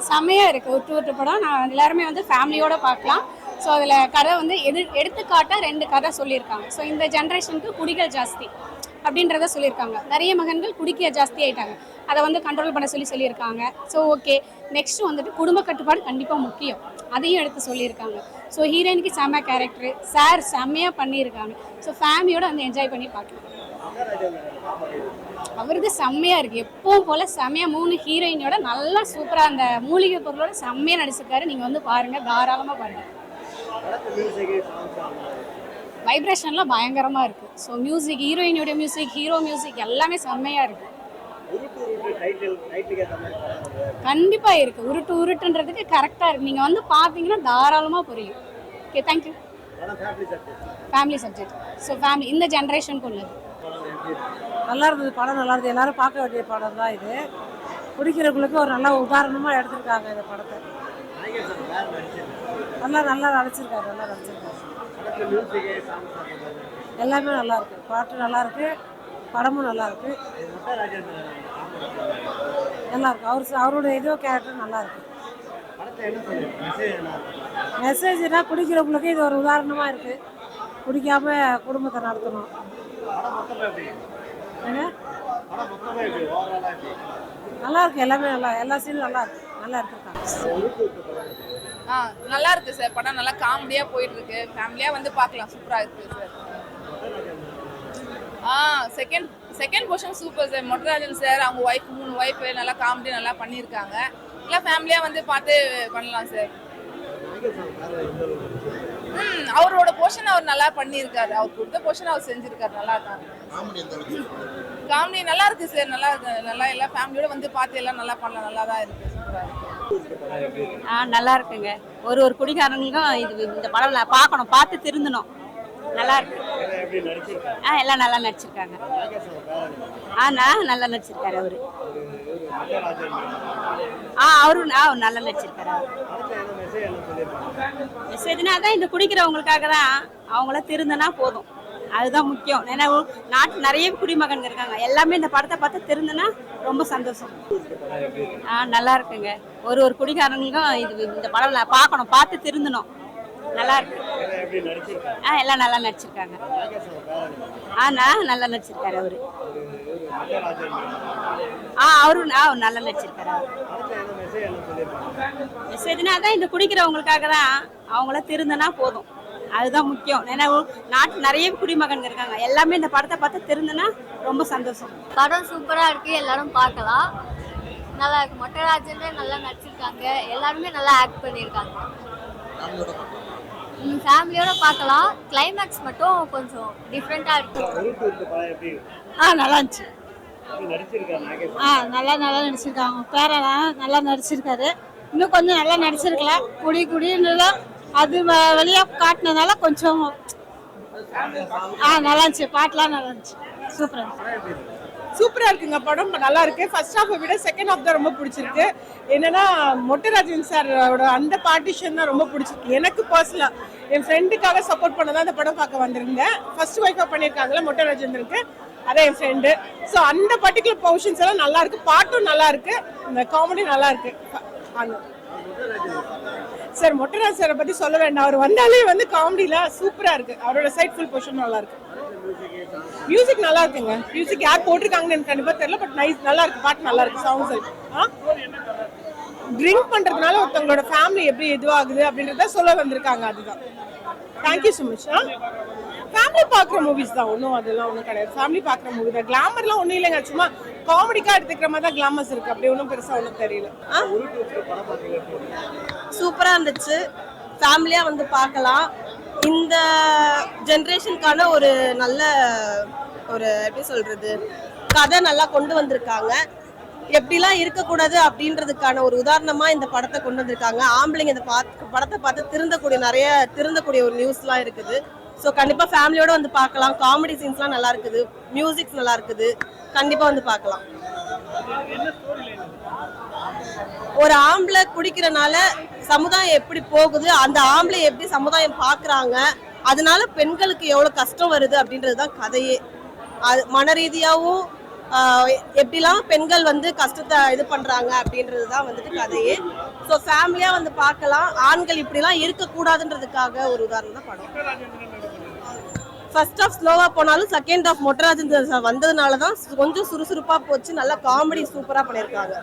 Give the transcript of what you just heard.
செம்மையாக இருக்குது. ஒட்டு படம் நான் எல்லாருமே வந்து ஃபேமிலியோட பார்க்கலாம். ஸோ அதில் கதை வந்து எடுத்துக்காட்டாக 2 கதை சொல்லியிருக்காங்க. ஸோ இந்த ஜென்ரேஷனுக்கு குடிகள் ஜாஸ்தி அப்படின்றத சொல்லியிருக்காங்க. நிறைய மகன்கள் குடிக்க ஜாஸ்தி ஆகிட்டாங்க. அதை வந்து கண்ட்ரோல் பண்ண சொல்லியிருக்காங்க. ஸோ ஓகே, நெக்ஸ்ட்டு வந்துட்டு குடும்ப கட்டுப்பாடு கண்டிப்பாக முக்கியம், அதையும் எடுத்து சொல்லியிருக்காங்க. ஸோ ஹீரோயினுக்கு செம்ம கேரக்டரு, சார் செம்மையாக பண்ணியிருக்காங்க. ஸோ ஃபேமிலியோட வந்து என்ஜாய் பண்ணி பார்க்கலாம். அவருக்கு செம்மையாக இருக்குது, எப்பவும் போல் செம்மையாக 3 ஹீரோயினோட நல்லா சூப்பராக அந்த மூலிகை பொருளோட செம்மையாக நடிச்சிருக்காரு. நீங்கள் வந்து பாருங்கள், தாராளமாக பாருங்கள். வைப்ரேஷன்லாம் பயங்கரமாக இருக்குது. ஸோ மியூசிக், ஹீரோயினோட மியூசிக், ஹீரோ மியூசிக் எல்லாமே செம்மையாக இருக்குது. கண்டிப்பாக இருக்குது. உருட்டுன்றதுக்கு கரெக்டாக இருக்குது. நீங்கள் வந்து பார்த்தீங்கன்னா தாராளமாக புரியும். Okay, thank you. Family subject. So family இந்த ஜென்ரேஷனுக்கு உள்ளது. நல்லா இருந்தது படம், நல்லா இருந்தது. எல்லாரும் பார்க்க வேண்டிய படம் தான் இது. பிடிக்கிறவங்களுக்கு ஒரு நல்ல உதாரணமாக எடுத்திருக்காங்க இந்த படத்தை. நல்லா நடிச்சிருக்காரு. எல்லாமே நல்லா இருக்கு. பாட்டு நல்லா இருக்கு, படமும் நல்லா இருக்கு. நல்லா இருக்கு. அவரோட ஏதோ கேரக்டர் நல்லா இருக்கு. மெசேஜ்னா குடிக்கிறவங்களுக்கு இது ஒரு உதாரணமா இருக்கு. குடிக்காம குடும்பத்தை நடத்தணும். நல்லா இருக்கு. எல்லாமே எல்லா சீனும் நல்லா இருக்கு. நல்லா இருக்கு சார். படம் நல்லா காமெடியா போயிட்டு இருக்கு. ஃபேமிலியா வந்து பார்க்கலாம். சூப்பரா இருக்கு sir. Second portion super sir. Mottarajan sir அவங்க ஒய்ஃப் 3 ஒய்ஃப் நல்லா காமெடி நல்லா பண்ணியிருக்காங்க. எல்லாம் ஃபேமிலியா வந்து பார்த்து பண்ணலாம் சார். அவரோட போர்ஷன் அவர் நல்லா பண்ணியிருக்காரு. அவர் கொடுத்த போர்ஷன் அவர் செஞ்சிருக்காரு. நல்லா இருக்காங்க. காமெடி நல்லா இருக்கு சார். நல்லா எல்லாம் ஃபேமிலியோட வந்து பார்த்து எல்லாம் நல்லா பண்ணலாம். நல்லா தான் இருக்கு. நல்லா இருக்குங்க. ஒரு குடிகாரங்களுக்கும் இந்த படம் பார்க்கணும், பார்த்து திருந்தணும். நல்லா இருக்கு. எல்லாம் நல்லா நடிச்சிருக்காங்க. நல்லா நடிச்சிருக்காரு அவரு. அவரும் நல்லா நடிச்சிருக்காரு. மெசேஜ்னா தான் இந்த குடிக்கிறவங்களுக்காக தான். அவங்கள திருந்தனா போதும், அதுதான் முக்கியம். ஏன்னா நாட்டு நிறைய குடிமகன்கள் இருக்காங்க. எல்லாமே இந்த படத்தை பார்த்து திருந்தனா ரொம்ப சந்தோஷம். நல்லா இருக்குங்க. ஒரு குடிகாரங்களுக்கும் இந்த படம் பார்க்கணும், பார்த்து திருந்தணும். நல்லா இருக்கு. எல்லாம் நல்லா நடிச்சிருக்காங்க. நல்லா நடிச்சிருக்காரு அவரு. அவரும் நல்லா நடிச்சிருக்காரு. மெசேஜ்னா தான் இந்த குடிக்கிறவங்களுக்காக தான். அவங்கள திருந்தனா போதும், அதுதான் முக்கியம். ஏன்னா நாட்டு நிறைய குடிமகன்கள் இருக்காங்க. எல்லாமே இந்த படத்தை பார்த்து திருந்தனா ரொம்ப சந்தோஷம். படம் சூப்பரா இருக்கு. எல்லாரும் பார்க்கலாம். நல்லா இருக்கு. மொட்டராஜன் நல்லா நடிச்சிருக்காங்க. எல்லாருமே நல்லா ஆக்ட் பண்ணியிருக்காங்க. ஃபேமிலியோட பார்க்கலாம். கிளைமேக்ஸ் மட்டும் கொஞ்சம் டிஃப்ரெண்டா இருக்கு. நல்லா இருந்துச்சு. நல்லா நடிச்சிருக்காங்க. பேரெல்லாம் நல்லா நடிச்சிருக்காரு. இன்னும் கொஞ்சம் நல்லா நடிச்சிருக்கலாம். குடின்றத அது வெளியா காட்டினதுனால கொஞ்சம் நல்லா இருந்துச்சு. பாட்டுலாம் நல்லா இருந்துச்சு. சூப்பரா இருக்குங்க. படம் நல்லா இருக்கு. ஃபர்ஸ்ட் ஹாஃபை விட செகண்ட் ஹாஃப் தான் ரொம்ப பிடிச்சிருக்கு. என்னன்னா மொட்டராஜன் சாரோட அந்த பார்ட்டிஷன் தான் ரொம்ப பிடிச்சிருக்கு எனக்கு பர்சனலா. என் ஃப்ரெண்டுக்காக சப்போர்ட் பண்ணதான் அந்த படம் பார்க்க வந்திருந்தேன். ஃபர்ஸ்ட் ஒய்ஃபா பண்ணியிருக்காங்களா மொட்டராஜனுக்கு, அதான் என் ஃப்ரெண்டு. ஸோ அந்த பர்டிகுலர் போர்ஷன்ஸ் எல்லாம் நல்லா இருக்கு. பாட்டும் நல்லா இருக்கு. இந்த காமெடி நல்லா இருக்கு. சார் மொட்டராஜ் சாரை பத்தி சொல்ல வேண்டாம். அவர் வந்தாலே வந்து காமெடியில சூப்பரா இருக்கு. அவரோட சைட் ஃபுல் போர்ஷன் நல்லா இருக்கு. மியூசிக் நல்லா இருக்குங்க. மியூசிக் யார் போட்டிருக்காங்கன்னு எனக்கு கண்டிப்பா தெரியல. பட் நைஸ், நல்லா இருக்கு. பாட்டு நல்லா இருக்கு. சாங்ஸ் ட்ரிங்க் பண்றதுனால ஒருத்தவங்களோட ஃபேமிலி எப்படி இதுவாகுது அப்படின்றத சொல்ல வந்திருக்காங்க. அதுதான். Thank you so much. ஃபேமிலி பார்க்குற மூவிஸ் தான். அதெல்லாம் ஒன்றும் கிடையாது. ஃபேமிலி பார்க்குற மூவி தான். கிளாமர்லாம் ஒன்றும் இல்லைங்க. சும்மா காமெடிக்காக எடுத்துக்கிற மாதிரி தான் கிளாமர்ஸ் இருக்கு. அப்படி ஒன்றும் பெருசாக ஒன்றும் தெரியல. சூப்பராக இருந்துச்சு. ஃபேமிலியாக வந்து பார்க்கலாம். இந்த ஜென்ரேஷனுக்கான ஒரு நல்ல எப்படி சொல்றது, கதை நல்லா கொண்டு வந்திருக்காங்க. எப்படிலாம் இருக்கக்கூடாது அப்படின்றதுக்கான ஒரு உதாரணமா இந்த படத்தை கொண்டு வந்திருக்காங்க. ஆம்பளைங்க இந்த படத்தை பார்த்து திருந்தக்கூடிய ஒரு நியூஸ்லாம் இருக்குது. ஸோ கண்டிப்பாக ஃபேமிலியோட வந்து பார்க்கலாம். காமெடி சீன்ஸ்லாம் நல்லா இருக்குது. மியூசிக்ஸ் நல்லா இருக்குது. கண்டிப்பாக வந்து பார்க்கலாம். ஒரு ஆம்பளை குடிக்கிறனால சமுதாயம் எப்படி போகுது, அந்த ஆம்பளை எப்படி சமுதாயம் பார்க்குறாங்க, அதனால பெண்களுக்கு எவ்வளோ கஷ்டம் வருது அப்படின்றது தான் கதையே. அது மன ரீதியாகவும் எப்படிலாம் பெண்கள் வந்து கஷ்டத்தை இது பண்றாங்க அப்படின்றது தான் வந்துட்டு கதையே. ஸோ ஃபேமிலியா வந்து பார்க்கலாம். ஆண்கள் இப்படிலாம் இருக்கக்கூடாதுன்றதுக்காக ஒரு உதாரணம் தான் படம். ஃபர்ஸ்ட் ஆஃப் ஸ்லோவா போனாலும் செகண்ட் ஆஃப் மொட்டராஜன் வந்ததுனால தான் கொஞ்சம் சுறுசுறுப்பா போச்சு. நல்லா காமெடி சூப்பரா பண்ணியிருக்காங்க.